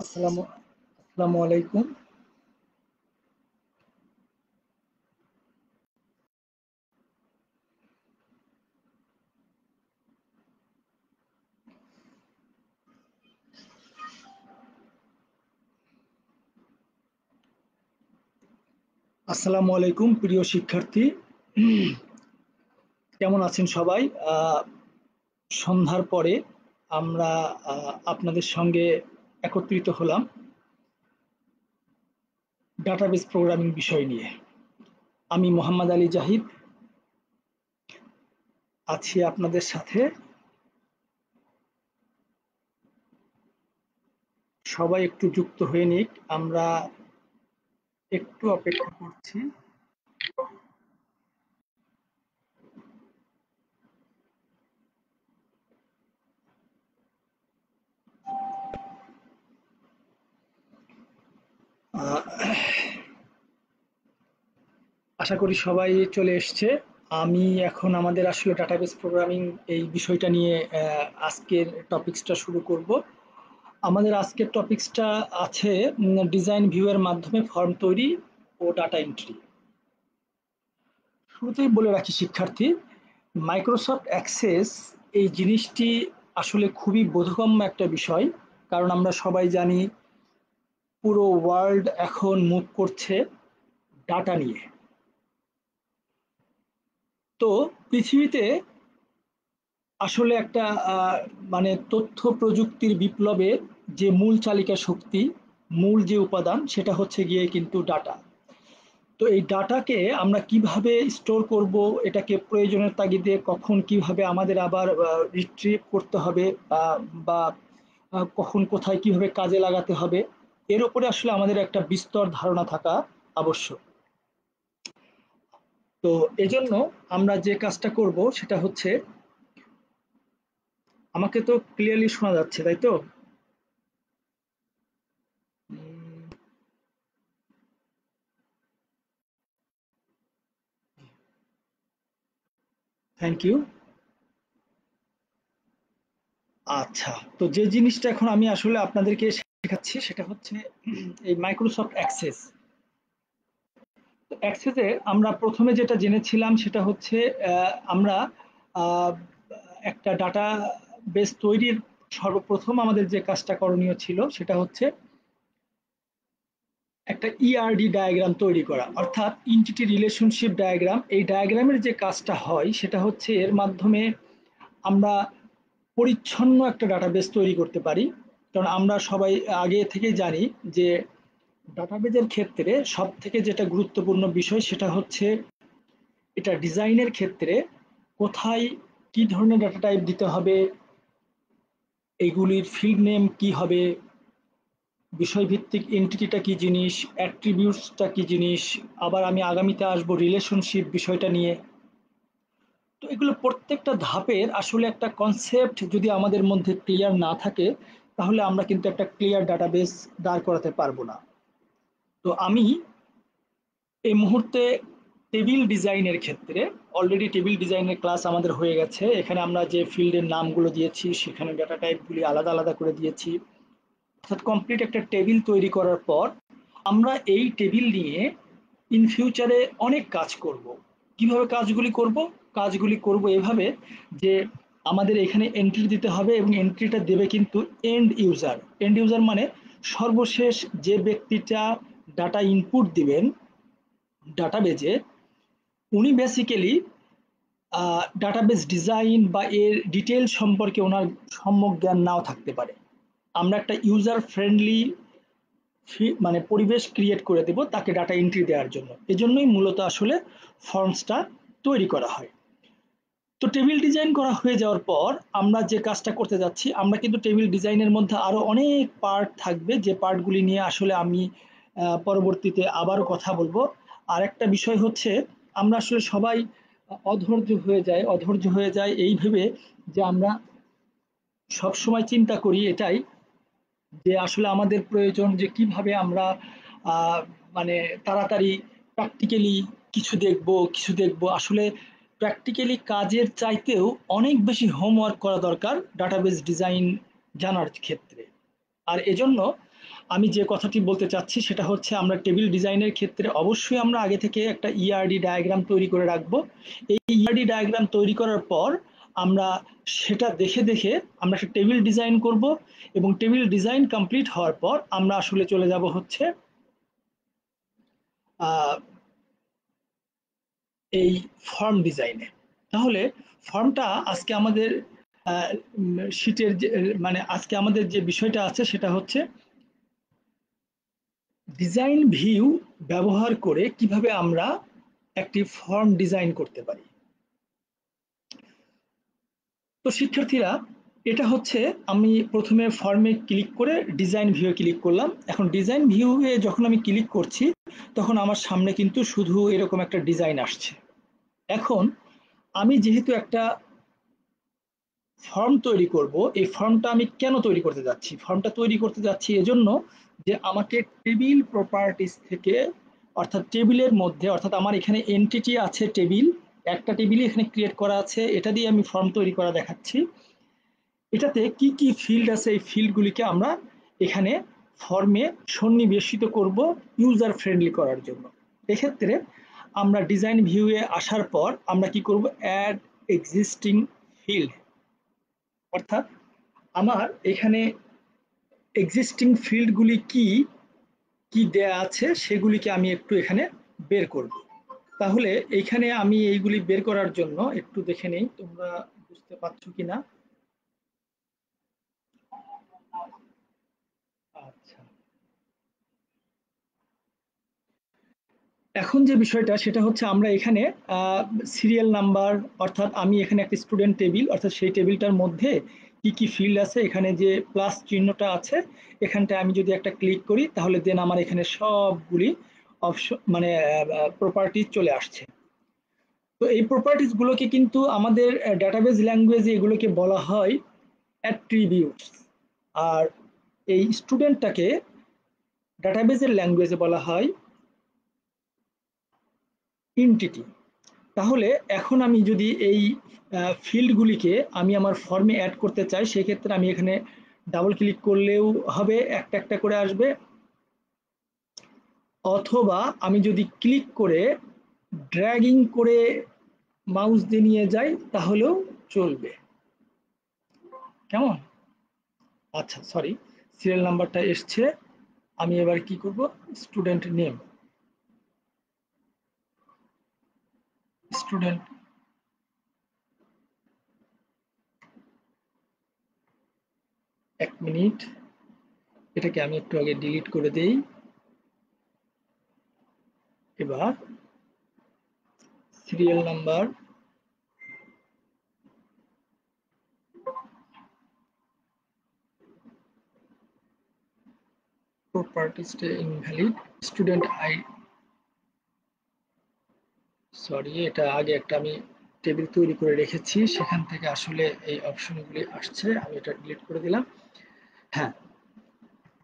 আসসালামু আসসালামু আলাইকুম। আসসালামু আলাইকুম প্রিয় শিক্ষার্থী। কেমন আছেন সবাই? সন্ধ্যার পরে আমরা আপনাদের সঙ্গে একত্রিত হলাম ডাটাবেস প্রোগ্রামিং বিষয় নিয়ে। আমি মোহাম্মদ আলী জাহিদ আছি আপনাদের সাথে। সবাই একটু যুক্ত হয়ে নিক, আমরা একটু অপেক্ষা করছি। আহ, আশা করি সবাই চলে এসছে। আমি এখন আমাদের আসলে ডাটাবেস প্রোগ্রামিং এই বিষয়টা নিয়ে আজকের টপিকসটা শুরু করব। আমাদের আজকের টপিকসটা আছে ডিজাইন ভিউয়ের মাধ্যমে ফর্ম তৈরি ও ডাটা এন্ট্রি। শুরুতেই বলে রাখি শিক্ষার্থী, মাইক্রোসফট অ্যাক্সেস এই জিনিসটি আসলে খুবই বোধগম্য একটা বিষয়। কারণ আমরা সবাই জানি পুরো ওয়ার্ল্ড এখন মুভ করছে ডাটা নিয়ে। তো পৃথিবীতে আসলে একটা মানে তথ্য প্রযুক্তির বিপ্লবে যে মূল চালিকা শক্তি, মূল যে উপাদান সেটা হচ্ছে গিয়ে কিন্তু ডাটা। তো এই ডাটাকে আমরা কিভাবে স্টোর করব, এটাকে প্রয়োজনের তাগিদে কখন কিভাবে আমাদের আবার রিট্রিভ করতে হবে, বা কখন কোথায় কিভাবে কাজে লাগাতে হবে, এর উপরে আসলে আমাদের একটা বিস্তর ধারণা থাকা আবশ্যক। তো এজন্য আমরা যে কাজটা করব সেটা হচ্ছে, আমাকে তো ক্লিয়ারলি শোনা যাচ্ছে তাই তো? Thank you. আচ্ছা, তো যে জিনিসটা এখন আমি আসলে আপনাদেরকে শেখাচ্ছি সেটা হচ্ছে এই মাইক্রোসফট অ্যাক্সেস। অ্যাক্সেসে আমরা প্রথমে যেটা জেনেছিলাম সেটা হচ্ছে আমরা আহ, একটা ডাটা বেস তৈরির সর্বপ্রথম আমাদের যে কাজটা করণীয় ছিল সেটা হচ্ছে একটা ইআরডি ডায়াগ্রাম তৈরি করা, অর্থাৎ ইন্টিটি রিলেশনশিপ ডায়াগ্রাম। এই ডায়াগ্রামের যে কাজটা হয় সেটা হচ্ছে এর মাধ্যমে আমরা পরিচ্ছন্ন একটা ডাটাবেস তৈরি করতে পারি। কারণ আমরা সবাই আগে থেকে জানি যে ডাটাবেজের ক্ষেত্রে সব থেকে যেটা গুরুত্বপূর্ণ বিষয় সেটা হচ্ছে এটা ডিজাইনের ক্ষেত্রে কোথায় কি ধরনের ডাটা টাইপ দিতে হবে, এগুলির ফিল্ড নেম কি হবে, বিষয়ভিত্তিক এন্টিটিটা কি জিনিস, অ্যাট্রিবিউটসটা কি জিনিস, আবার আমি আগামীতে আসবো রিলেশনশিপ বিষয়টা নিয়ে। তো এগুলো প্রত্যেকটা ধাপের আসলে একটা কনসেপ্ট যদি আমাদের মধ্যে ক্লিয়ার না থাকে, তাহলে আমরা কিন্তু একটা ক্লিয়ার ডাটাবেস দাঁড় করাতে পারবো না। তো আমি এই মুহূর্তে টেবিল ডিজাইনের ক্ষেত্রে, অলরেডি টেবিল ডিজাইনের ক্লাস আমাদের হয়ে গেছে। এখানে আমরা যে ফিল্ডের নামগুলো দিয়েছি সেখানে ডাটা টাইপগুলি আলাদা আলাদা করে দিয়েছি। অর্থাৎ কমপ্লিট একটা টেবিল তৈরি করার পর আমরা এই টেবিল নিয়ে ইন ফিউচারে অনেক কাজ করব। কিভাবে কাজগুলি করব? কাজগুলি করব এভাবে যে আমাদের এখানে এন্ট্রি দিতে হবে, এবং এন্ট্রিটা দেবে কিন্তু এন্ড ইউজার। এন্ড ইউজার মানে সর্বশেষ যে ব্যক্তিটা ডাটা ইনপুট দিবেন ডাটাবেজে, উনি বেসিক্যালি ডাটাবেস ডিজাইন বা এর ডিটেল সম্পর্কে ওনার সম্যক জ্ঞান নাও থাকতে পারে। আমরা একটা ইউজার ফ্রেন্ডলি মানে পরিবেশ ক্রিয়েট করে দেব তাকে ডাটা এন্ট্রি দেওয়ার জন্য। এজন্যই মূলত আসলে ফর্মসটা তৈরি করা হয়। তো টেবিল ডিজাইন করা হয়ে যাওয়ার পর আমরা যে কাজটা করতে যাচ্ছি, আমরা কিন্তু টেবিল ডিজাইনের মধ্যে আরো অনেক পার্ট থাকবে, যে পার্টগুলি নিয়ে আসলে আমি পরবর্তীতে আবারও কথা বলবো। আর একটা বিষয় হচ্ছে, আমরা আসলে সবাই অধৈর্য হয়ে যায় এই ভেবে যে আমরা সব সময় চিন্তা করি এটাই, যে আসলে আমাদের প্রয়োজন যে কিভাবে আমরা আহ, মানে তাড়াতাড়ি প্র্যাকটিক্যালি কিছু দেখবো আসলে প্র্যাকটিক্যালি কাজের চাইতেও অনেক বেশি হোমওয়ার্ক করা দরকার ডাটাবেস ডিজাইন জানার ক্ষেত্রে। আর এজন্য আমি যে কথাটি বলতে চাচ্ছি সেটা হচ্ছে আমরা টেবিল ডিজাইনের ক্ষেত্রে অবশ্যই আমরা আগে থেকে একটা ইআরডি ডায়াগ্রাম তৈরি করে রাখবো। এই ইআরডি ডায়াগ্রাম তৈরি করার পর আমরা সেটা দেখে দেখে আমরা একটা টেবিল ডিজাইন করব, এবং টেবিল ডিজাইন কমপ্লিট হওয়ার পর আমরা আসলে চলে যাব হচ্ছে এই ফর্ম ডিজাইনে। তাহলে ফর্মটা আজকে আমাদের শীটের যে মানে আজকে আমাদের যে বিষয়টা আছে সেটা হচ্ছে ডিজাইন ভিউ ব্যবহার করে কিভাবে আমরা একটি ফর্ম ডিজাইন করতে পারি। তো শিক্ষার্থীরা, এটা হচ্ছে আমি প্রথমে ফর্মে ক্লিক করে ডিজাইন ভিউয়ে ক্লিক করলাম। এখন ডিজাইন ভিউয়ে যখন আমি ক্লিক করছি তখন আমার সামনে কিন্তু শুধু এরকম একটা ডিজাইন আসছে। এখন আমি যেহেতু একটা ফর্ম তৈরি করব, এই ফর্মটা আমি কেন তৈরি করতে যাচ্ছি? ফর্মটা তৈরি করতে যাচ্ছি এজন্য যে আমাকে টেবিল প্রপার্টিস থেকে, অর্থাৎ টেবিলের মধ্যে, অর্থাৎ আমার এখানে এন্টিটি আছে টেবিল, একটা টেবিলই এখানে ক্রিয়েট করা আছে, এটা দিয়ে আমি ফর্ম তৈরি করা দেখাচ্ছি। এটাতে কি কি ফিল্ড আছে এই ফিল্ডগুলিকে আমরা এখানে ফর্মে সন্নিবেশিত করব ইউজার ফ্রেন্ডলি করার জন্য। এক্ষেত্রে আমরা ডিজাইন ভিউয়ে আসার পর আমরা কি করব, অ্যাড এক্সিস্টিং ফিল্ড, অর্থাৎ আমার এখানে এক্সিস্টিং ফিল্ডগুলি কি কি দেয়া আছে সেগুলিকে আমি একটু এখানে বের করব। তাহলে এইখানে আমি এইগুলি বের করার জন্য একটু দেখে নেই তোমরা বুঝতে পারছো কিনা। আচ্ছা, এখন যে বিষয়টা সেটা হচ্ছে আমরা এখানে সিরিয়াল নাম্বার, অর্থাৎ আমি এখানে একটা স্টুডেন্ট টেবিল, অর্থাৎ সেই টেবিলটার মধ্যে কি কি ফিল্ড আছে, এখানে যে প্লাস চিহ্নটা আছে এখানটায় আমি যদি একটা ক্লিক করি তাহলে দেন আমার এখানে সবগুলি অপশন মানে প্রপার্টি চলে আসছে। তো এই প্রপার্টিস গুলোকে কিন্তু আমাদের ডাটাবেজ ল্যাঙ্গুয়েজে এগুলোকে বলা হয় অ্যাট্রিবিউটস, আর এই স্টুডেন্টটাকে ডাটাবেজের ল্যাঙ্গুয়েজে বলা হয় এন্টিটি। তাহলে এখন আমি যদি এই ফিল্ডগুলিকে আমি আমার ফর্মে অ্যাড করতে চাই, সেক্ষেত্রে আমি এখানে ডাবল ক্লিক করলেও হবে, একটা একটা করে আসবে, অথবা আমি যদি ক্লিক করে ড্র্যাগিং করে মাউস দিয়ে নিয়ে যাই তাহলেও চলবে। কেমন? আচ্ছা, সরি, সিরিয়াল নাম্বারটা এসছে। আমি এবার কি করব, স্টুডেন্ট নেম, স্টুডেন্ট, এক মিনিট, এটাকে আমি একটু আগে ডিলিট করে দেই। এবার সিরিয়াল নাম্বার, প্রপার্টিসটা ইনভ্যালিড, স্টুডেন্ট আই, সরি, এটা আগে একটা আমি টেবিল তৈরি করে রেখেছি, সেখান থেকে আসলে এই অপশনগুলি আসছে, আমি এটা ডিলিট করে দিলাম। হ্যাঁ,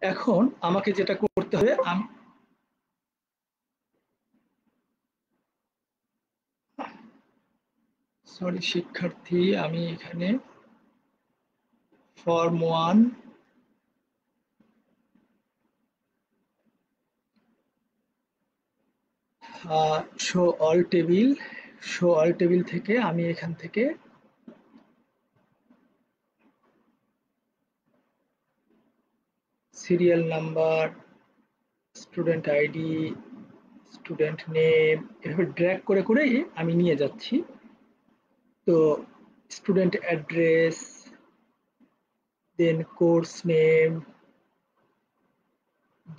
এখন আমাকে যেটা করতে হবে, আমি সরি শিক্ষার্থী, আমি এখানে form 1 show all table, show all table থেকে আমি এখান থেকে serial number, student ID, student name, এভাবে ড্র্যাগ করে করেই আমি নিয়ে যাচ্ছি। তো student address, then course name,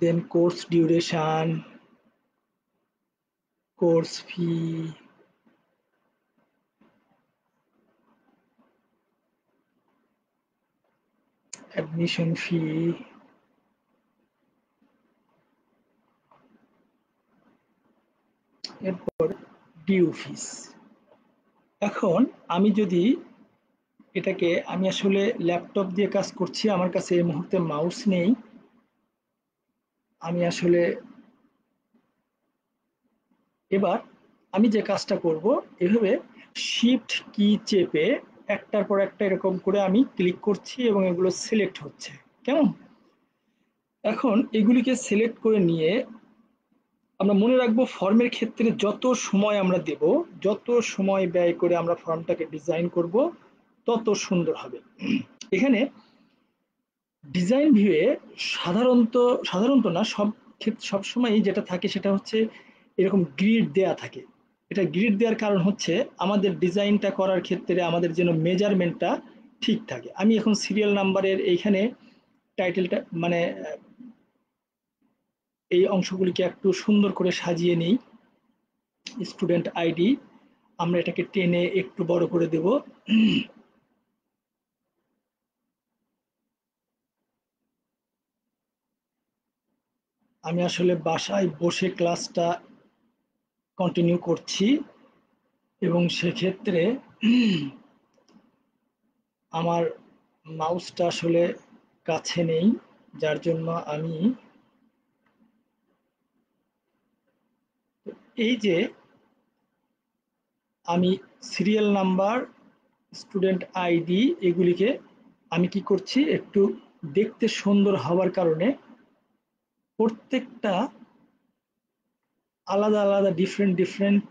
then course duration, course fee, admission fee, এরপর ডিউ ফিস। এখন আমি যদি এটাকে, আমি আসলে ল্যাপটপ দিয়ে কাজ করছি, আমার কাছে এই মুহূর্তে মাউস নেই, আমি আসলে এবার আমি যে কাজটা করব, এভাবে শিফট কি চেপে একটার পর একটা এরকম করে আমি ক্লিক করছি এবং এগুলো সিলেক্ট হচ্ছে। কেমন? এখন এগুলিকে সিলেক্ট করে নিয়ে আমরা মনে রাখবো ফর্মের ক্ষেত্রে যত সময় আমরা দেব, যত সময় ব্যয় করে আমরা ফর্মটাকে ডিজাইন করব, তত সুন্দর হবে। এখানে ডিজাইন ভিউয়ে সাধারণত না, সবসময় যেটা থাকে সেটা হচ্ছে এরকম গ্রিড দেয়া থাকে। এটা গ্রিড দেওয়ার কারণ হচ্ছে আমাদের ডিজাইনটা করার ক্ষেত্রে আমাদের যেন মেজারমেন্টটা ঠিক থাকে। আমি এখন সিরিয়াল নাম্বারের এইখানে টাইটেলটা মানে এই অংশগুলিকে একটু সুন্দর করে সাজিয়ে নিই। স্টুডেন্ট আইডি আমরা এটাকে টেনে একটু বড় করে দেব। আমি আসলে বাসায় বসে ক্লাসটা কন্টিনিউ করছি এবং সেক্ষেত্রে আমার মাউসটা আসলে কাছে নেই, যার জন্য আমি এই যে আমি সিরিয়াল নাম্বার, স্টুডেন্ট আইডি এগুলিকে আমি কি করছি, একটু দেখতে সুন্দর হওয়ার কারণে প্রত্যেকটা আলাদা আলাদা ডিফারেন্ট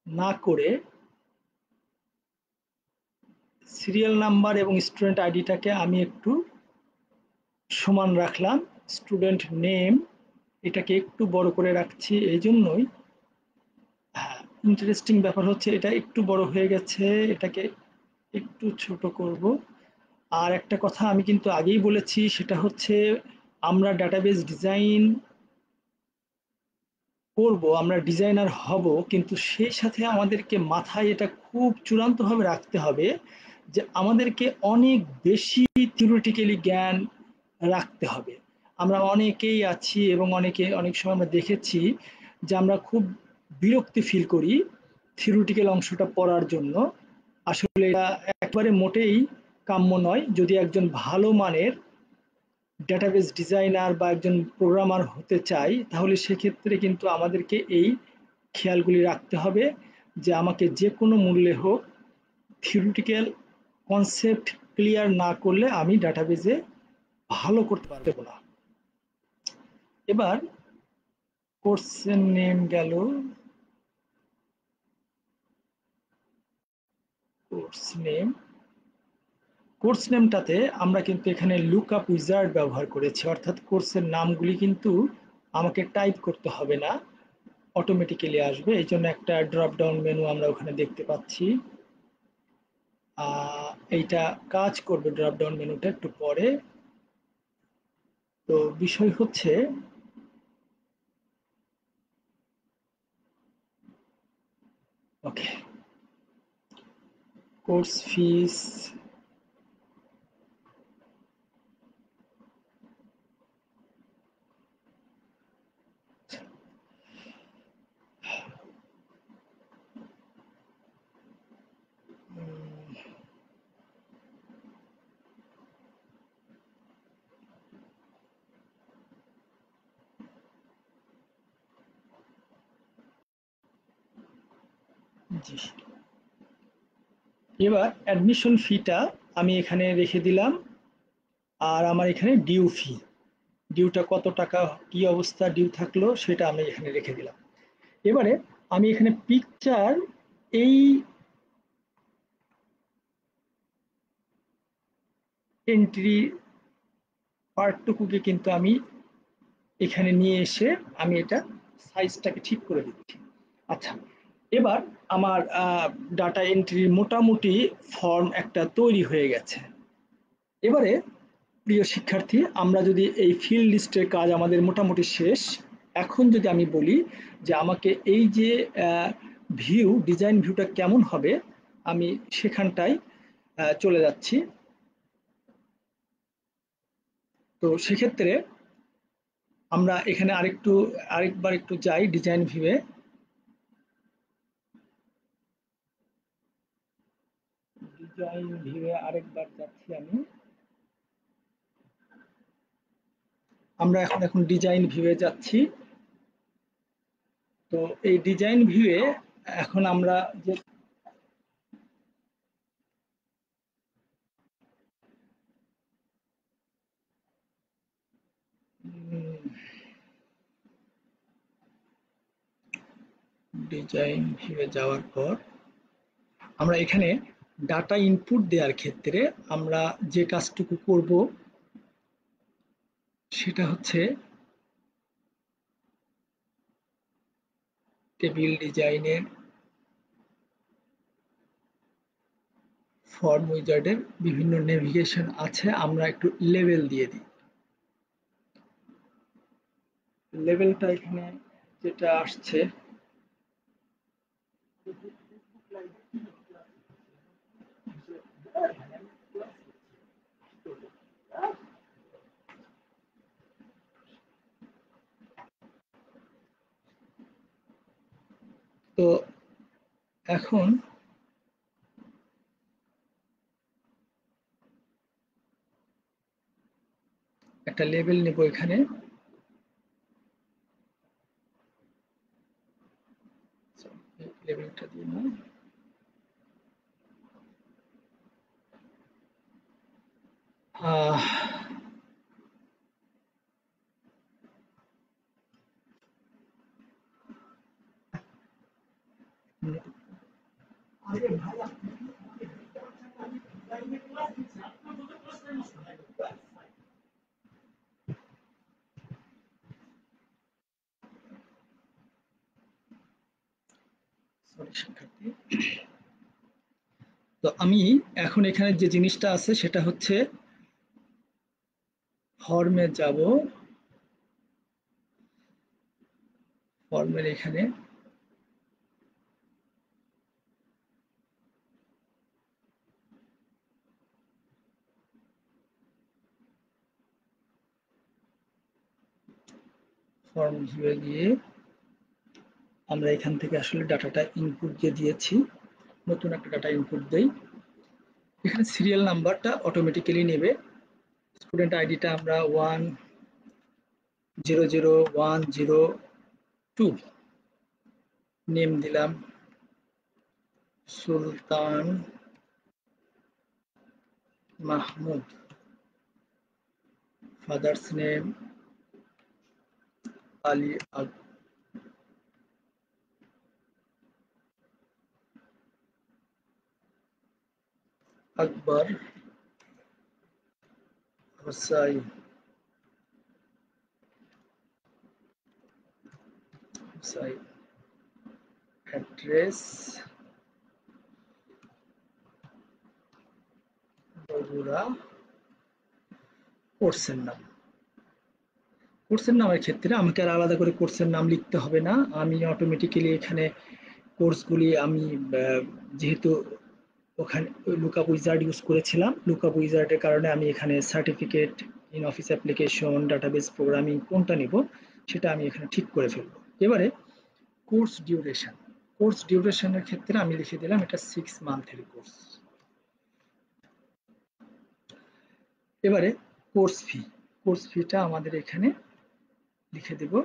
না করে সিরিয়াল নাম্বার এবং স্টুডেন্ট আইডিটাকে আমি একটু সমান রাখলাম। স্টুডেন্ট নেম এটাকে একটু বড় করে রাখছি এই জন্যই। হ্যাঁ, ইন্টারেস্টিং ব্যাপার হচ্ছে এটা একটু বড় হয়ে গেছে, এটাকে একটু ছোট করব। আর একটা কথা আমি কিন্তু আগেই বলেছি, সেটা হচ্ছে আমরা ডাটাবেস ডিজাইন করব, আমরা ডিজাইনার হব, কিন্তু সেই সাথে আমাদেরকে মাথায় এটা খুব চূড়ান্তভাবে রাখতে হবে যে আমাদেরকে অনেক বেশি থিওরিটিক্যালি জ্ঞান রাখতে হবে। আমরা অনেকেই আছি এবং অনেক সময় আমরা দেখেছি যে আমরা খুব বিরক্তি ফিল করি থিওরিটিক্যাল অংশটা পড়ার জন্য। আসলে এটা একবারে মোটেই কাম্য নয়। যদি একজন ভালো মানের ডেটাবেস ডিজাইনার বা একজন প্রোগ্রামার হতে চাই, তাহলে সেক্ষেত্রে কিন্তু আমাদেরকে এই খেয়ালগুলি রাখতে হবে যে আমাকে যে কোনো মূল্যে হোক থিওরিটিক্যাল কনসেপ্ট ক্লিয়ার না করলে আমি ডাটাবেসে ভালো করতে পারবো না। এবার কোর্সের নেম গেল, কোর্স নেমটাতে আমরা কিন্তু এখানে লুকআপ উইজার্ড ব্যবহার করেছি, অর্থাৎ কোর্সের নামগুলি কিন্তু আমাকে টাইপ করতে হবে না, অটোমেটিক্যালি আসবে। এই জন্য একটা ড্রপ ডাউন মেনু আমরা ওখানে দেখতে পাচ্ছি। এইটা কাজ করবে ড্রপ ডাউন মেনুটা একটু পরে। তো বিষয় হচ্ছে ওকে, কোর্স ফিস জি, এবার অ্যাডমিশন ফিটা আমি এখানে রেখে দিলাম। আর আমার এখানে ডিউ ফি, ডিউটা কত টাকা, কি অবস্থা ডিউ থাকলো সেটা আমি এখানে রেখে দিলাম। এবারে আমি এখানে পিকচার এই এন্ট্রি পার্টটুকুকে কিন্তু আমি এখানে নিয়ে এসে আমি এটা সাইজটাকে ঠিক করে দিচ্ছি। আচ্ছা, এবার আমার ডাটা এন্ট্রির মোটামুটি ফর্ম একটা তৈরি হয়ে গেছে। এবারে প্রিয় শিক্ষার্থী, আমরা যদি এই ফিল্ড লিস্টের কাজ আমাদের মোটামুটি শেষ। এখন যদি আমি বলি যে আমাকে এই যে ভিউ, ডিজাইন ভিউটা কেমন হবে, আমি সেখানটায় চলে যাচ্ছি। তো সেক্ষেত্রে আমরা এখানে আরেকবার একটু যাই ডিজাইন ভিউয়ে। ডিজাইন ভিউয়ে আরেকবার যাচ্ছি আমি। আমরা এখন ডিজাইন ভিউয়ে যাচ্ছি। তো এই ডিজাইন ভিউয়ে এখন আমরা যে ডিজাইন ভিউয়ে যাওয়ার পর আমরা এখানে ডাটা ইনপুট দেওয়ার ক্ষেত্রে আমরা যে কাজটুকু করব সেটা হচ্ছে টেবিল ডিজাইনের ফর্ম উইজার্ডের বিভিন্ন নেভিগেশন আছে, আমরা একটু লেভেল দিয়ে দিই। লেভেলটা এখানে যেটা আসছে তো এখন একটা লেভেল নেব এখানে, লেভেলটা দিয়ে না শিক্ষার্থী, তো আমি এখন এখানে যে জিনিসটা আছে সেটা হচ্ছে ফর্মে যাব, ফর্মের এখানে ফর্ম ভিউয়ে গিয়ে আমরা এখান থেকে আসলে ডাটাটা ইনপুট দিয়ে দিয়েছি, নতুন একটা ডাটা ইনপুট দেই। এখানে সিরিয়াল নাম্বারটা অটোমেটিক্যালি নেবে, স্টুডেন্ট আইডিটা আমরা 100102, নেম দিলাম সুলতান Mahmud, father's name Ali Akbar Hossain, address Bogura, কোর্সের নাম। কোর্সের নামের ক্ষেত্রে আমাকে আর আলাদা করে কোর্সের নাম লিখতে হবে না, আমি অটোমেটিক্যালি এখানে কোর্সগুলি আমি যেহেতু ওখানে লুকআপ উইজার্ড ইউজ করেছিলাম, লুকআপ উইজার্ডের কারণে আমি এখানে certificate in office application, database programming কোনটা নিব সেটা আমি এখানে ঠিক করে ফেলবো। এবারে কোর্স ডিউরেশন, কোর্স ডিউরেশনের ক্ষেত্রে আমি লিখে দিলাম এটা 6 মান্থের কোর্স। এবারে কোর্স ফি, কোর্স ফিটা আমাদের এখানে লিখে দেব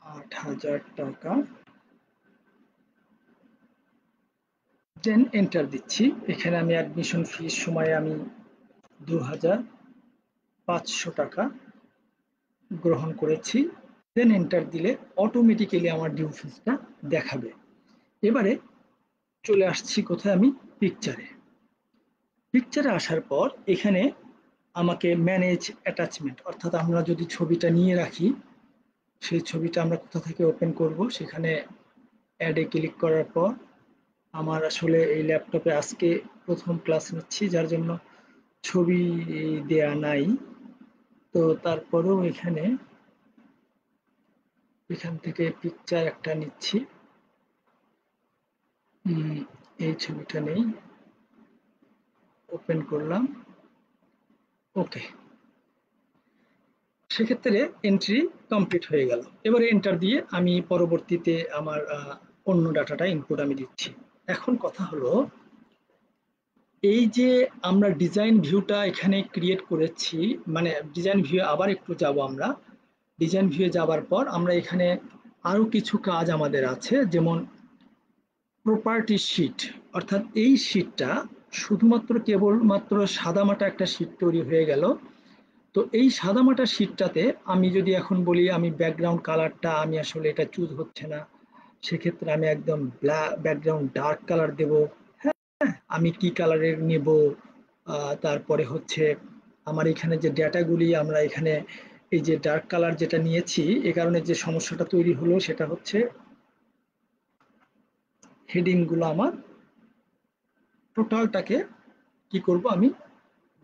৮,০০০ টাকা, দেন এন্টার দিচ্ছি। এখানে আমি অ্যাডমিশন ফির সময় আমি ২,৫০০ টাকা গ্রহণ করেছি, দেন এন্টার দিলে অটোমেটিক্যালি আমার ডিউ ফিসটা দেখাবে। এবারে চলে আসছি কোথায়, আমি পিকচারে। পিকচারে আসার পর এখানে আমাকে ম্যানেজ অ্যাটাচমেন্ট, অর্থাৎ আমরা যদি ছবিটা নিয়ে রাখি সেই ছবিটা আমরা কোথা থেকে ওপেন করব, সেখানে অ্যাডে ক্লিক করার পর আমার আসলে এই ল্যাপটপে আজকে প্রথম ক্লাস নিচ্ছি যার জন্য ছবি দেয়া নাই, তো তারপরেও এখান থেকে পিকচার একটা নিচ্ছি, এই ছবিটা নেই, ওপেন করলাম, ওকে, সেক্ষেত্রে এন্ট্রি কমপ্লিট হয়ে গেল। এবারে এন্টার দিয়ে আমি পরবর্তীতে আমার অন্য ডাটাটা ইনপুট আমি দিচ্ছি। এখন কথা হলো এই যে আমরা ডিজাইন ভিউটা এখানে ক্রিয়েট করেছি, মানে ডিজাইন ভিউ আবার একটু যাব, আমরা ডিজাইন ভিউ যাবার পর আমরা এখানে আরো কিছু কাজ আমাদের আছে, যেমন প্রপার্টি শিট, অর্থাৎ এই শিটটা শুধুমাত্র কেবলমাত্র সাদামাটা একটা শিট তৈরি হয়ে গেল, তো এই সাদামাটা শীটটাতে আমি যদি এখন বলি আমি ব্যাকগ্রাউন্ড কালারটা আমি আসলে এটা চুজ হচ্ছে না, সেক্ষেত্রে আমি একদম ব্যাকগ্রাউন্ড ডার্ক কালার দেব। হ্যাঁ, আমি কি কালারের নেব, তারপরে হচ্ছে আমার এখানে যে ডেটাগুলি আমরা এখানে এই যে ডার্ক কালার যেটা নিয়েছি, এ কারণে যে সমস্যাটা তৈরি হলো সেটা হচ্ছে হেডিং গুলো আমার টোটালটাকে কি করব, আমি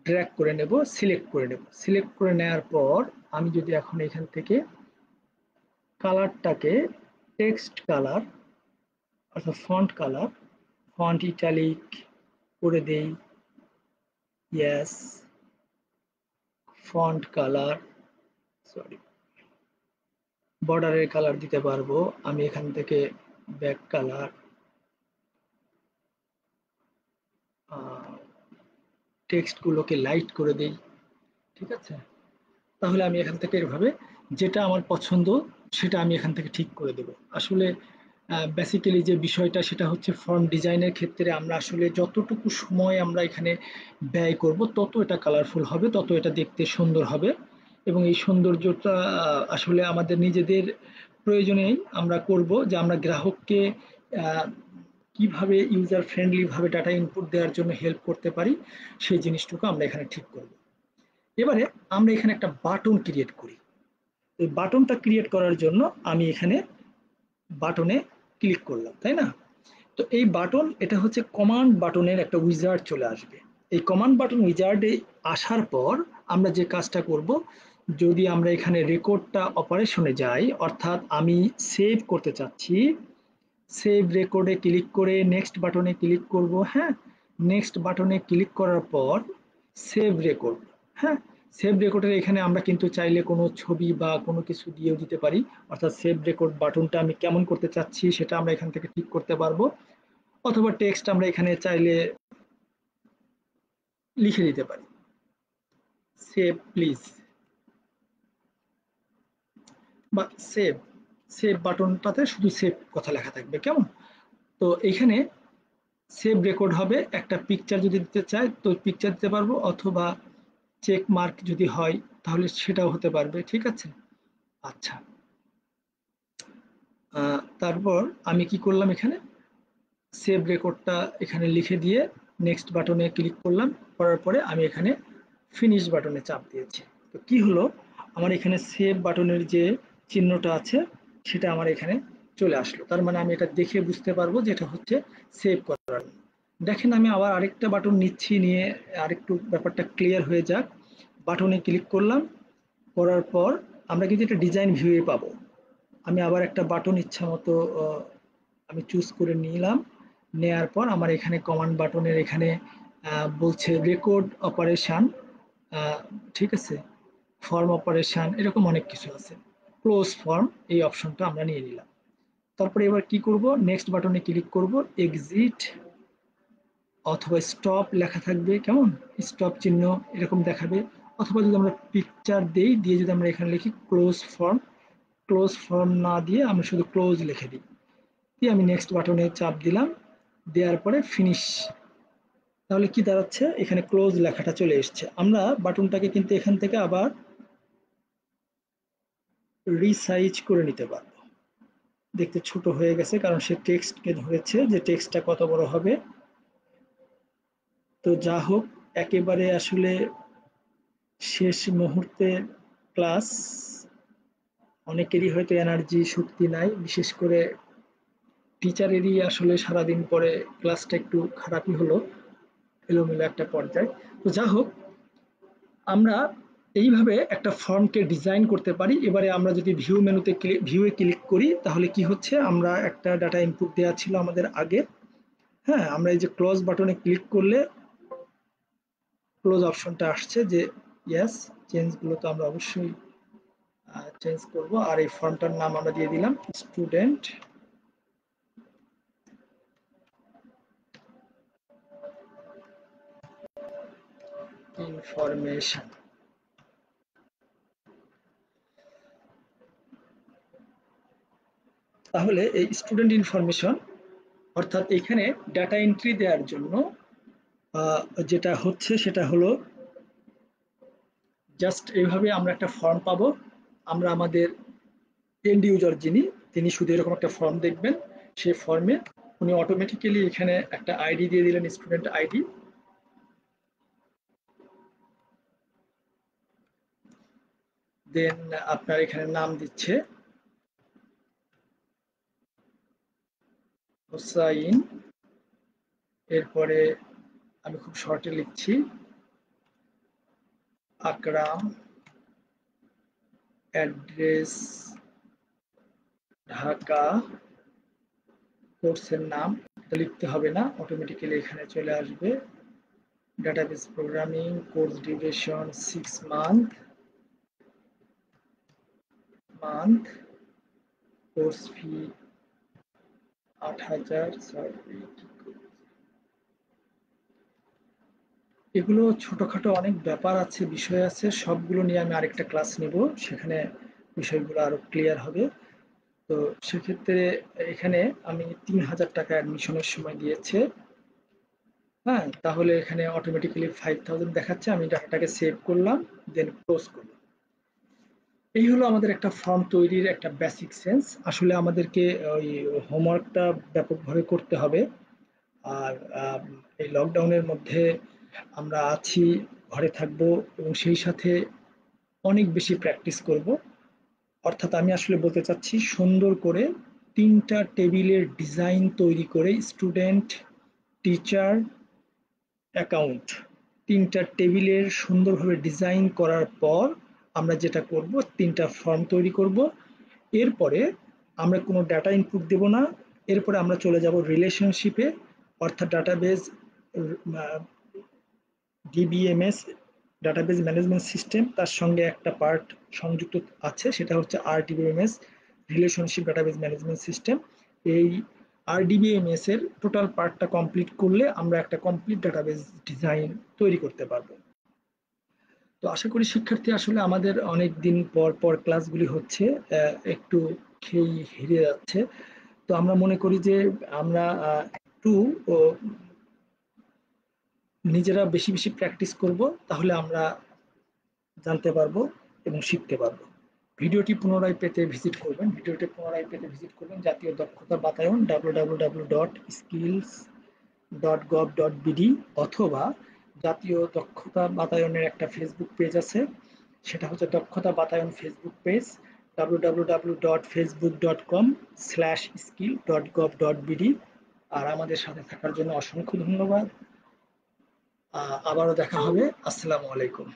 ড্র্যাগ করে নেব, সিলেক্ট করে নেব। সিলেক্ট করে নেওয়ার পর আমি যদি এখন এখান থেকে কালারটাকে টেক্সট কালার অর্থাৎ ফন্ট কালার, ফন্ট ইটালিক করে দেই, ইয়েস, ফন্ট কালার, সরি, বর্ডারের কালার দিতে পারবো আমি এখান থেকে, ব্যাক কালার, টেক্সট গুলোকে লাইট করে দেই। ঠিক আছে, তাহলে আমি এখান থেকে এভাবে যেটা আমার পছন্দ সেটা আমি এখান থেকে ঠিক করে দেব। আসলে বেসিক্যালি যে বিষয়টা সেটা হচ্ছে ফর্ম ডিজাইনের ক্ষেত্রে আমরা আসলে যতটুকু সময় আমরা এখানে ব্যয় করব তত এটা কালারফুল হবে, তত এটা দেখতে সুন্দর হবে। এবং এই সৌন্দর্যটা আসলে আমাদের নিজেদের প্রয়োজনেই আমরা করব, যে আমরা গ্রাহককে কিভাবে ইউজার ফ্রেন্ডলি ভাবে ডাটা ইনপুট দেওয়ার জন্য হেল্প করতে পারি, সেই জিনিসটুকু আমরা এখানে ঠিক করব। এবারে আমরা এখানে একটা বাটন ক্রিয়েট করি। এই বাটনটা ক্রিয়েট করার জন্য আমি এখানে বাটনে ক্লিক করলাম, তাই না? তো এই বাটন, এটা হচ্ছে কমান্ড বাটনের একটা উইজার্ড চলে আসবে। এই কমান্ড বাটন উইজার্ডে আসার পর আমরা যে কাজটা করব, যদি আমরা এখানে রেকর্ডটা অপারেশনে যাই, অর্থাৎ আমি সেভ করতে চাচ্ছি, সেভ রেকর্ডে ক্লিক করে নেক্সট বাটনে ক্লিক করব। হ্যাঁ, নেক্সট বাটনে ক্লিক করার পর সেভ রেকর্ড, হ্যাঁ, সেভ রেকর্ডের এখানে আমরা কিন্তু চাইলে কোনো ছবি বা কোনো কিছু দিয়েও দিতে পারি, অর্থাৎ সেভ রেকর্ড বাটনটা আমি কেমন করতে চাচ্ছি সেটা আমরা এখান থেকে ঠিক করতে পারবো, অথবা টেক্সট আমরা এখানে চাইলে লিখে দিতে পারি, সেভ প্লিজ, বা সেভ, সেভ বাটনটাতে শুধু সেভ কথা লেখা থাকবে, কেমন? তো এখানে সেভ রেকর্ড হবে, একটা পিকচার যদি দিতে চাই তো পিকচার দিতে পারবো, অথবা চেক মার্ক যদি হয় তাহলে সেটাও হতে পারবে। ঠিক আছে, আচ্ছা, তারপর আমি কি করলাম, এখানে সেভ রেকর্ডটা এখানে লিখে দিয়ে নেক্সট বাটনে ক্লিক করলাম, করার পরে আমি এখানে ফিনিশ বাটনে চাপ দিয়েছি। তো কি হলো, আমার এখানে সেভ বাটনের যে চিহ্নটা আছে সেটা আমার এখানে চলে আসলো, তার মানে আমি এটা দেখে বুঝতে পারবো যে এটা হচ্ছে সেভ করার। দেখেন আমি আবার আরেকটা বাটন নিচ্ছি, নিয়ে আরেকটু ব্যাপারটা ক্লিয়ার হয়ে যাক। বাটনে ক্লিক করলাম, করার পর আমরা কিন্তু এটা ডিজাইন ভিউয়ে পাবো। আমি আবার একটা বাটন ইচ্ছা মতো আমি চুজ করে নিলাম, নেয়ার পর আমার এখানে কমান্ড বাটনের এখানে বলছে রেকর্ড অপারেশন, ঠিক আছে, ফর্ম অপারেশন, এরকম অনেক কিছু আছে। ক্লোজ ফর্ম এই অপশনটা আমরা নিয়ে নিলাম। তারপরে এবার কি করব, নেক্সট বাটনে ক্লিক করব, এক্সিট অথবা স্টপ লেখা থাকবে, কেমন, স্টপ চিহ্ন এরকম দেখাবে। অথবা যদি আমরা পিকচার দেই, দিয়ে যদি আমরা এখানে লিখি ক্লোজ ফর্ম, ক্লোজ ফর্ম না দিয়ে আমরা শুধু ক্লোজ লিখে দিই, দিয়ে আমি নেক্সট বাটনে চাপ দিলাম, দেওয়ার পরে ফিনিশ। তাহলে কি দাঁড়াচ্ছে, এখানে ক্লোজ লেখাটা চলে এসছে। আমরা বাটনটাকে কিন্তু এখান থেকে আবার রিসাইজ করে নিতে পারবো। দেখতে ছোট হয়ে গেছে কারণ সে টেক্সটকে ধরেছে যে টেক্সটটা কত বড় হবে। তো যা হোক, একেবারে আসলে শেষ মুহূর্তের ক্লাস, অনেকেরই হয়তো এনার্জি শক্তি নাই, বিশেষ করে টিচারেরই আসলে সারাদিন পরে ক্লাসটা একটু খারাপই হলো, এলোমেলো একটা পর্যায়ে। তো যা হোক, আমরা এইভাবে একটা ফর্মকে ডিজাইন করতে পারি। এবারে আমরা যদি ভিউ মেনুতে ভিউয়ে ক্লিক করি তাহলে কি হচ্ছে, আমরা একটা ডাটা ইনপুট দেওয়া ছিল আমাদের আগে, হ্যাঁ, আমরা এই যে ক্লোজ বাটনে ক্লিক করলে ক্লোজ অপশনটা আসছে, যে ইয়েস, চেঞ্জগুলো তো আমরা অবশ্যই চেঞ্জ করব। আর এই ফর্মটার নাম আমরা দিয়ে দিলাম স্টুডেন্ট ইনফরমেশন। তাহলে এই স্টুডেন্ট ইনফরমেশন অর্থাৎ এখানে ডাটা এন্ট্রি দেওয়ার জন্য যেটা হচ্ছে সেটা হলো জাস্ট এইভাবে আমরা একটা ফর্ম পাবো। আমরা আমাদের এন্ড ইউজার তিনি শুধু এরকম একটা ফর্ম দেখবেন। সেই ফর্মে উনি অটোমেটিক্যালি এখানে একটা আইডি দিয়ে দিলেন, স্টুডেন্ট আইডি। দেন আপনার এখানে নাম দিচ্ছে হোসাইন। এরপরে আমি খুব শর্টে লিখছি আকরাম, অ্যাড্রেস ঢাকা, কোর্সের নাম লিখতে হবে না, অটোমেটিক্যালি এখানে চলে আসবে। Database programming, course duration 6 month, course fee ৮,০০০। এগুলো ছোটখাটো অনেক ব্যাপার আছে, বিষয় আছে, সবগুলো নিয়ে আমি আরেকটা ক্লাস নেব, সেখানে বিষয়গুলো আরো ক্লিয়ার হবে। তো সেক্ষেত্রে এখানে আমি ৩,০০০ টাকা অ্যাডমিশনের সময় দিয়েছে। হ্যাঁ, তাহলে এখানে অটোমেটিক্যালি 5,000 দেখাচ্ছে। আমি ডাটাটাকে সেভ করলাম, দেন ক্লোজ করলাম। এই হলো আমাদের একটা ফর্ম তৈরির একটা বেসিক সেন্স। আসলে আমাদেরকে ওই হোমওয়ার্কটা ব্যাপকভাবে করতে হবে। আর এই লকডাউনের মধ্যে আমরা আছি, ঘরে থাকবো, এবং সেই সাথে অনেক বেশি প্র্যাকটিস করব। অর্থাৎ আমি আসলে বলতে চাচ্ছি, সুন্দর করে ৩টা টেবিলের ডিজাইন তৈরি করে স্টুডেন্ট, টিচার, অ্যাকাউন্ট, ৩টা টেবিলের সুন্দরভাবে ডিজাইন করার পর আমরা যেটা করব, ৩টা ফর্ম তৈরি করব। এরপরে আমরা কোনো ডাটা ইনপুট দেব না। এরপরে আমরা চলে যাব রিলেশনশিপে, অর্থাৎ database, DBMS, database management system, তার সঙ্গে একটা পার্ট সংযুক্ত আছে, সেটা হচ্ছে RDBMS, relationship database management system. এই আরডিবিএমএস এর টোটাল পার্টটা কমপ্লিট করলে আমরা একটা কমপ্লিট ডাটাবেজ ডিজাইন তৈরি করতে পারবো। তো আশা করি শিক্ষার্থী, আসলে আমাদের অনেক দিন পর পর ক্লাসগুলি হচ্ছে, একটু খেই হেরে যাচ্ছে। তো আমরা মনে করি যে আমরা একটু নিজেরা বেশি বেশি প্র্যাকটিস করব, তাহলে আমরা জানতে পারবো এবং শিখতে পারবো। ভিডিওটি পুনরায় পেতে ভিজিট করবেন জাতীয় দক্ষতা বাতায়ন www.skills.gov.bd, অথবা জাতীয় দক্ষতা বাতায়নের একটা ফেসবুক পেজ আছে, সেটা হচ্ছে দক্ষতা বাতায়ন ফেসবুক পেজ, www.facebook.com/skill.gov.bd। আর আমাদের সাথে থাকার জন্য অসংখ্য ধন্যবাদ। আবারও দেখা হবে। আসসালামু আলাইকুম।